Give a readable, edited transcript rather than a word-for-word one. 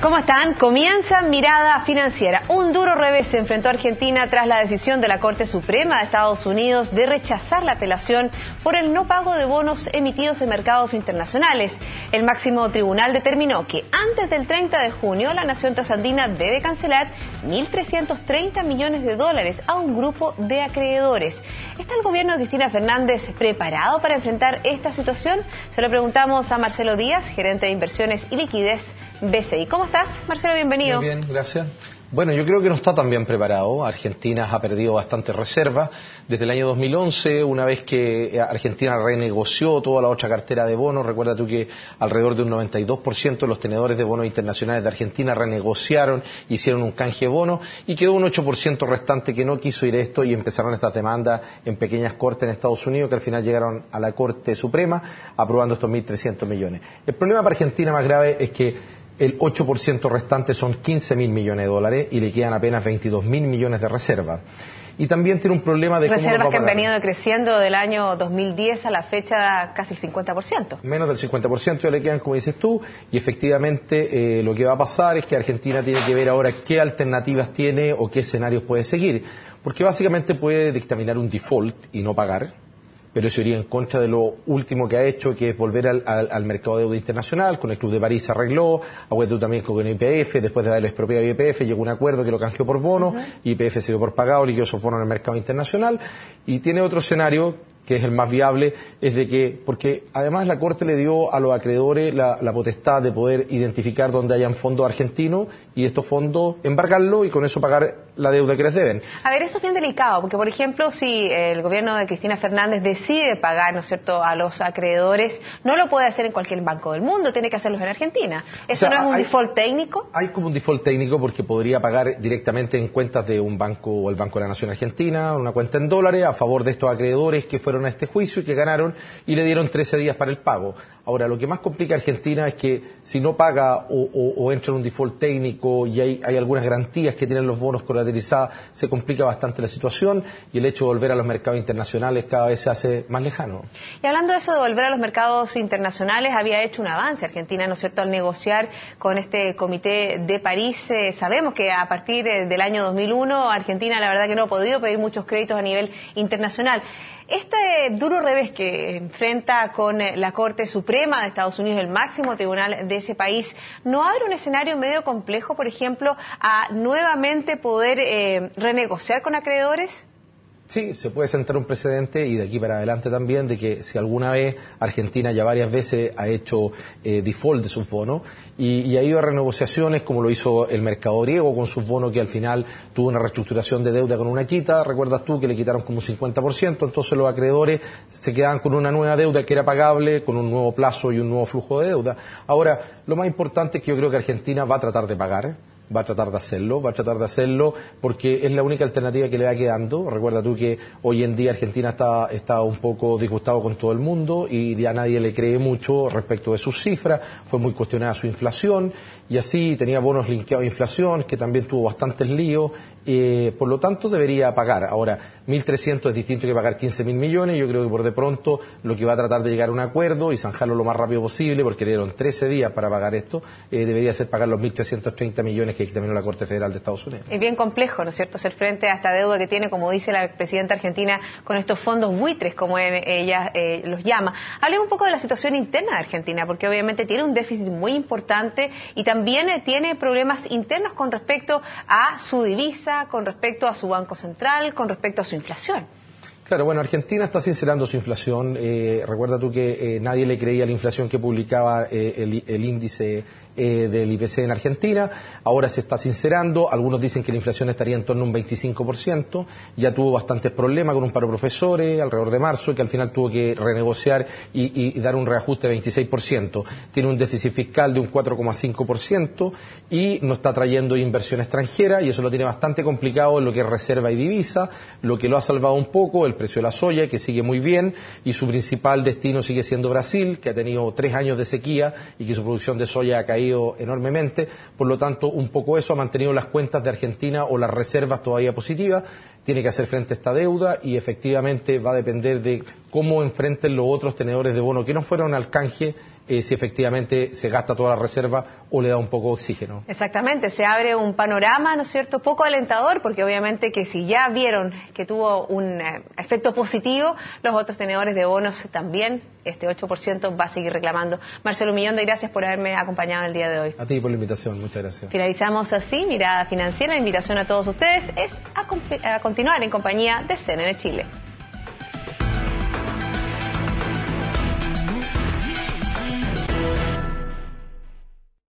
¿Cómo están? Comienza Mirada Financiera. Un duro revés se enfrentó a Argentina tras la decisión de la Corte Suprema de Estados Unidos de rechazar la apelación por el no pago de bonos emitidos en mercados internacionales. El máximo tribunal determinó que antes del 30 de junio la nación trasandina debe cancelar 1.330 millones de dólares a un grupo de acreedores. ¿Está el gobierno de Cristina Fernández preparado para enfrentar esta situación? Se lo preguntamos a Marcelo Díaz, gerente de inversiones y liquidez BCI. ¿Cómo estás, Marcelo? Bienvenido. Muy bien, gracias. Bueno, yo creo que no está tan bien preparado. Argentina ha perdido bastante reservas. Desde el año 2011, una vez que Argentina renegoció toda la otra cartera de bonos, recuerda tú que alrededor de un 92% de los tenedores de bonos internacionales de Argentina renegociaron, hicieron un canje de bonos y quedó un 8% restante que no quiso ir esto y empezaron estas demandas en pequeñas cortes en Estados Unidos que al final llegaron a la Corte Suprema aprobando estos 1.300 millones. El problema para Argentina más grave es que el 8% restante son 15.000 millones de dólares y le quedan apenas 22.000 millones de reservas. Y también tiene un problema de reservas que han venido decreciendo del año 2010 a la fecha casi el 50%. Menos del 50% ya le quedan, como dices tú, y efectivamente lo que va a pasar es que Argentina tiene que ver ahora qué alternativas tiene o qué escenarios puede seguir. Porque básicamente puede dictaminar un default y no pagar, pero eso iría en contra de lo último que ha hecho, que es volver al mercado de deuda internacional. Con el Club de París se arregló, tú también con YPF, después de haberle expropiado a YPF, llegó a un acuerdo que lo canjeó por bonos, YPF se dio por pagado, liquidó esos bonos en el mercado internacional, y tiene otro escenario, que es el más viable, es de que, porque además la Corte le dio a los acreedores la potestad de poder identificar dónde hayan fondos argentinos y estos fondos embargarlo y con eso pagar la deuda que les deben. A ver, eso es bien delicado, porque por ejemplo, si el gobierno de Cristina Fernández decide pagar, ¿no es cierto?, a los acreedores, no lo puede hacer en cualquier banco del mundo, tiene que hacerlo en Argentina. ¿Eso no es un default técnico? Hay como un default técnico porque podría pagar directamente en cuentas de un banco o el Banco de la Nación Argentina, una cuenta en dólares, a favor de estos acreedores que fueron a este juicio y que ganaron y le dieron 13 días para el pago. Ahora, lo que más complica a Argentina es que si no paga o entra en un default técnico y hay algunas garantías que tienen los bonos colateralizadas, se complica bastante la situación y el hecho de volver a los mercados internacionales cada vez se hace más lejano. Y hablando de eso de volver a los mercados internacionales, había hecho un avance Argentina, ¿no es cierto?, al negociar con este Comité de París. Sabemos que a partir del año 2001 Argentina la verdad que no ha podido pedir muchos créditos a nivel internacional. Este duro revés que enfrenta con la Corte Suprema de Estados Unidos, el máximo tribunal de ese país, ¿no abre un escenario medio complejo, por ejemplo, a nuevamente poder renegociar con acreedores? Sí, se puede sentar un precedente y de aquí para adelante también de que si alguna vez Argentina ya varias veces ha hecho default de sus bonos y ha ido a renegociaciones como lo hizo el mercado griego con sus bonos que al final tuvo una reestructuración de deuda con una quita, recuerdas tú que le quitaron como un 50%, entonces los acreedores se quedaban con una nueva deuda que era pagable, con un nuevo plazo y un nuevo flujo de deuda. Ahora, lo más importante es que yo creo que Argentina va a tratar de pagar. Va a tratar de hacerlo porque es la única alternativa que le va quedando. Recuerda tú que hoy en día Argentina está un poco disgustado con todo el mundo y ya nadie le cree mucho respecto de sus cifras, fue muy cuestionada su inflación y así tenía bonos linkeados a inflación que también tuvo bastantes líos, por lo tanto debería pagar. Ahora, 1.300 es distinto que pagar 15.000 millones, yo creo que por de pronto lo que va a tratar de llegar a un acuerdo y zanjarlo lo más rápido posible porque le dieron 13 días para pagar esto, debería ser pagar los 1.330 millones que dictaminó la Corte Federal de Estados Unidos. Es bien complejo, ¿no es cierto?, hacer frente a esta deuda que tiene, como dice la presidenta argentina, con estos fondos buitres, como ella los llama. Hablemos un poco de la situación interna de Argentina, porque obviamente tiene un déficit muy importante y también tiene problemas internos con respecto a su divisa, con respecto a su Banco Central, con respecto a su inflación. Claro, bueno, Argentina está sincerando su inflación. Recuerda tú que nadie le creía la inflación que publicaba el índice del IPC en Argentina. Ahora se está sincerando. Algunos dicen que la inflación estaría en torno a un 25%. Ya tuvo bastantes problemas con un paro de profesores alrededor de marzo, que al final tuvo que renegociar y dar un reajuste de 26%. Tiene un déficit fiscal de un 4,5% y no está trayendo inversión extranjera y eso lo tiene bastante complicado en lo que es reserva y divisa. Lo que lo ha salvado un poco, el precio de la soya, que sigue muy bien, y su principal destino sigue siendo Brasil, que ha tenido 3 años de sequía y que su producción de soya ha caído enormemente. Por lo tanto, un poco eso ha mantenido las cuentas de Argentina o las reservas todavía positivas. tiene que hacer frente a esta deuda y efectivamente va a depender de cómo enfrenten los otros tenedores de bono que no fueron al canje, si efectivamente se gasta toda la reserva o le da un poco de oxígeno. Exactamente, se abre un panorama, ¿no es cierto?, poco alentador, porque obviamente que si ya vieron que tuvo un efecto positivo, los otros tenedores de bonos también, este 8% va a seguir reclamando. Marcelo Millondo, gracias por haberme acompañado el día de hoy. A ti por la invitación, muchas gracias. Finalizamos así Mirada Financiera. La invitación a todos ustedes es a continuar en compañía de CNN Chile.